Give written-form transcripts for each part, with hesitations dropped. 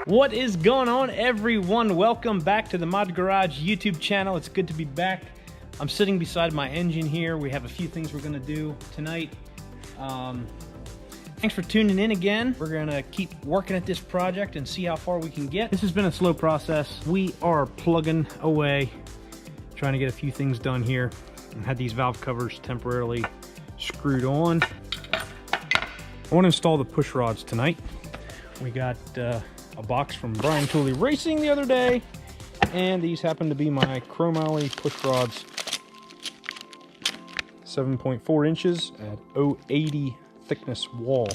What is going on, everyone? Welcome back to the Mod Garage YouTube channel. It's good to be back. I'm sitting beside my engine here. We have a few things we're gonna do tonight. Thanks for tuning in again. We're gonna keep working at this project and see how far we can get. This has been a slow process. We are plugging away, trying to get a few things done here. I had these valve covers temporarily screwed on. I want to install the push rods tonight. We got a box from Brian Tooley Racing the other day, and these happen to be my chromoly push rods, 7.4 inches at 080 thickness wall.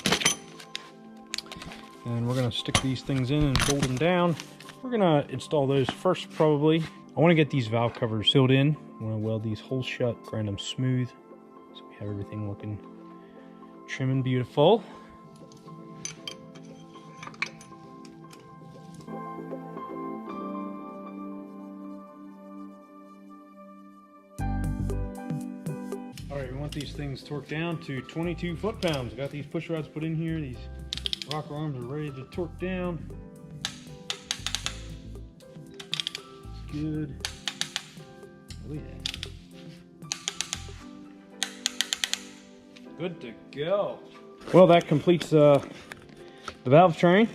And we're going to stick these things in and fold them down. We're going to install those first probably. I want to get these valve covers sealed in. I want to weld these holes shut, grind them smooth, so we have everything looking trim and beautiful. Alright, we want these things torqued down to 22 foot-pounds. Got these push rods put in here. These rocker arms are ready to torque down. It's good. Oh yeah. Good to go. Well, that completes the valve train.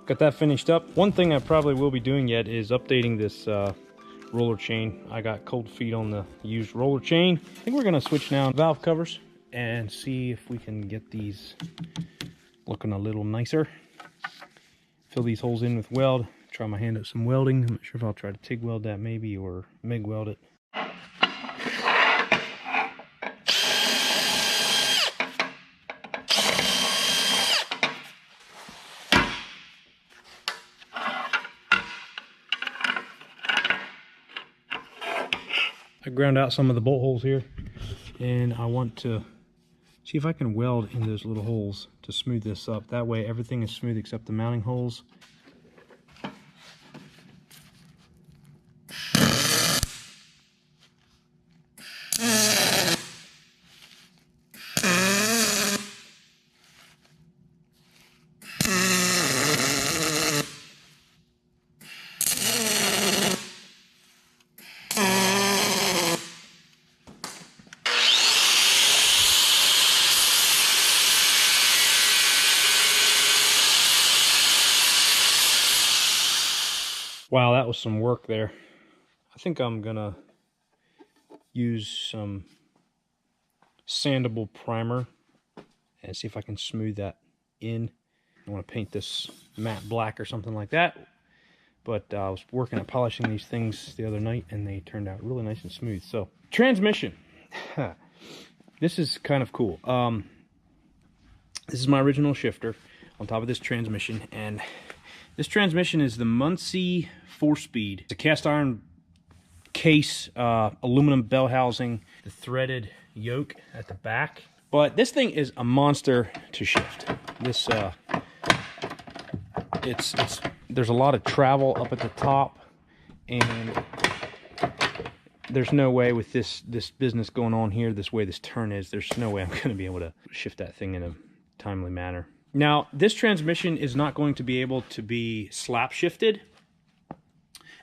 Got that finished up. One thing I probably will be doing yet is updating this roller chain. I got cold feet on the used roller chain. I think we're gonna switch now valve covers and see if we can get these looking a little nicer. Fill these holes in with weld. Try my hand at some welding. I'm not sure if I'll try to TIG weld that maybe or MIG weld it. I ground out some of the bolt holes here, and I want to see if I can weld in those little holes to smooth this up. That way everything is smooth except the mounting holes. Wow, that was some work there. I think I'm gonna use some sandable primer and see if I can smooth that in. I want to paint this matte black or something like that. But I was working at polishing these things the other night and they turned out really nice and smooth. So, transmission. This is kind of cool. This is my original shifter on top of this transmission, and this transmission is the Muncie 4-speed. It's a cast iron case, aluminum bell housing, the threaded yoke at the back. But this thing is a monster to shift. This, there's a lot of travel up at the top, and there's no way with this business going on here, this way this turn is, there's no way I'm going to be able to shift that thing in a timely manner. Now, this transmission is not going to be able to be slap shifted.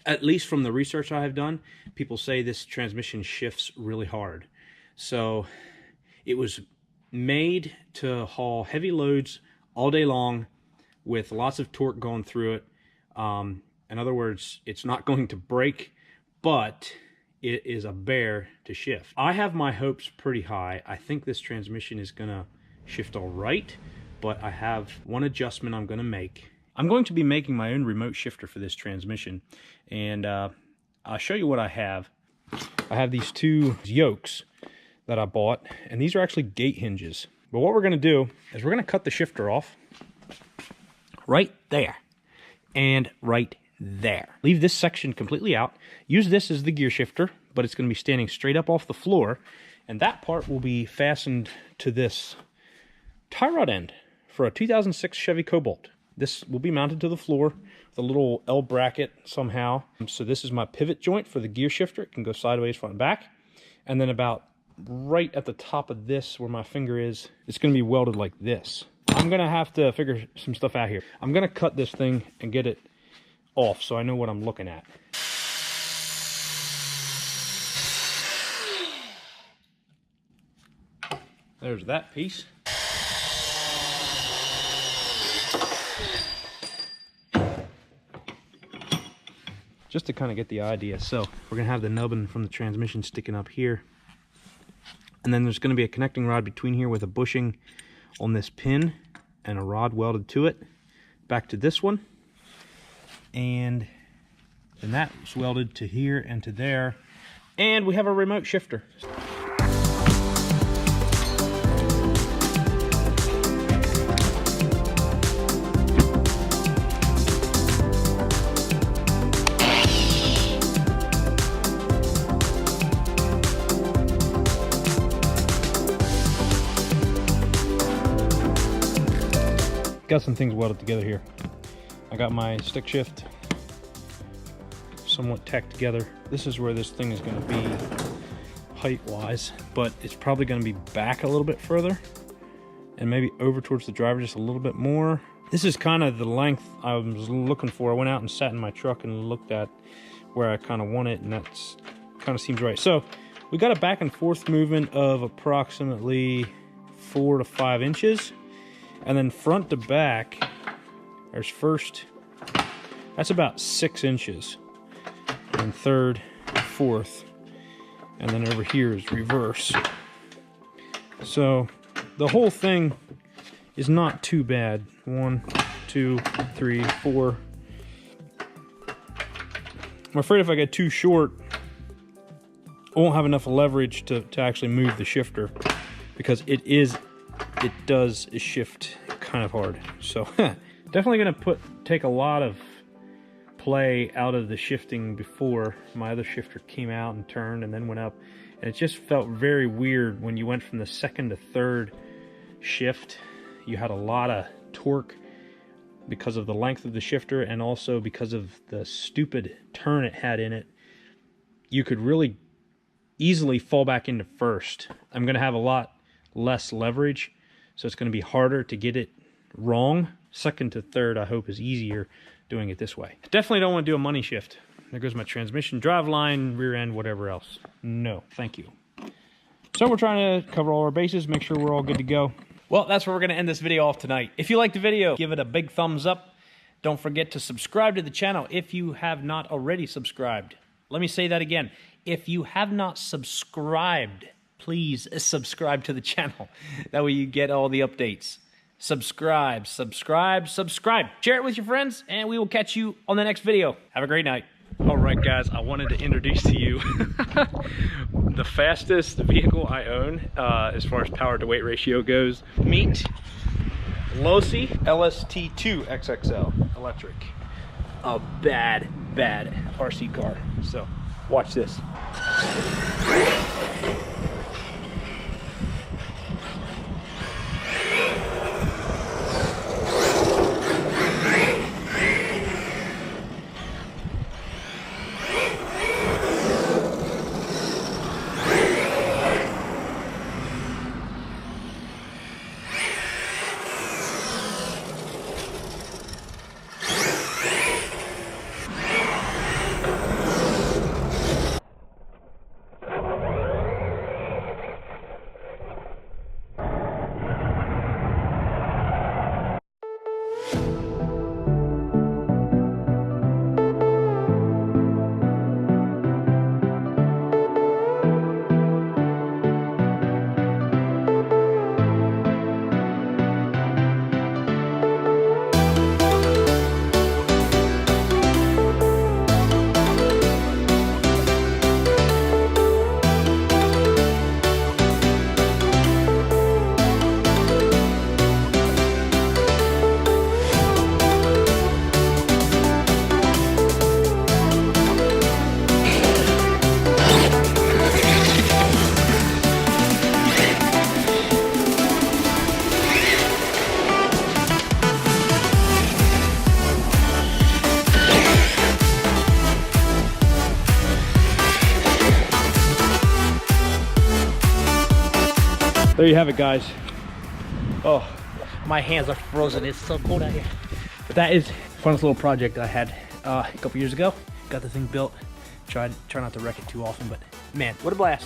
At least from the research I have done, people say this transmission shifts really hard. So it was made to haul heavy loads all day long with lots of torque going through it. In other words, it's not going to break, but it is a bear to shift. I have my hopes pretty high. I think this transmission is going to shift all right, but I have one adjustment I'm going to make. I'm going to be making my own remote shifter for this transmission, and I'll show you what I have. I have these two yokes that I bought, and these are actually gate hinges, But what we're going to do is we're going to cut the shifter off right there and right there. Leave this section completely out. Use this as the gear shifter, but it's going to be standing straight up off the floor, and that part will be fastened to this tie rod end for a 2006 Chevy Cobalt. This will be mounted to the floor with a little L bracket somehow. So this is my pivot joint for the gear shifter. It can go sideways, front and back. And then about right at the top of this where my finger is, it's going to be welded like this. I'm going to have to figure some stuff out here. I'm going to cut this thing and get it off so I know what I'm looking at. There's that piece. Just to kind of get the idea. So we're going to have the nubbin from the transmission sticking up here. And then there's going to be a connecting rod between here with a bushing on this pin and a rod welded to it. Back to this one. And then that's welded to here and to there. And we have a remote shifter. Got some things welded together here. I got my stick shift somewhat tacked together. This is where this thing is going to be height-wise, but it's probably going to be back a little bit further and maybe over towards the driver just a little bit more. This is kind of the length I was looking for. I went out and sat in my truck and looked at where I kind of want it, and that's kind of seems right. So we got a back and forth movement of approximately 4 to 5 inches. And then front to back, there's first, that's about 6 inches. And third, fourth. And then over here is reverse. So the whole thing is not too bad. 1, 2, 3, 4. I'm afraid if I get too short, I won't have enough leverage to actually move the shifter, because it does shift kind of hard. So definitely going to take a lot of play out of the shifting before my other shifter came out and turned and then went up. And it just felt very weird when you went from the second to third shift. You had a lot of torque because of the length of the shifter and also because of the stupid turn it had in it. You could really easily fall back into first. I'm going to have a lot less leverage, so it's going to be harder to get it wrong. Second to third, I hope, is easier doing it this way. Definitely don't want to do a money shift. There goes my transmission, drive line, rear end, whatever else. No, thank you. So we're trying to cover all our bases, make sure we're all good to go. Well, that's where we're going to end this video off tonight. If you liked the video, give it a big thumbs up. Don't forget to subscribe to the channel if you have not already subscribed. Let me say that again. If you have not subscribed, please subscribe to the channel. That way you get all the updates. Subscribe, subscribe, subscribe. Share it with your friends, and we will catch you on the next video. Have a great night. All right, guys, I wanted to introduce to you the fastest vehicle I own as far as power to weight ratio goes. Meet Losi LST2 XXL electric. A bad RC car. So watch this. There you have it, guys. Oh, My hands are frozen. It's so cold out here. but that is the funnest little project I had a couple years ago. Got the thing built. Try not to wreck it too often, but man, what a blast.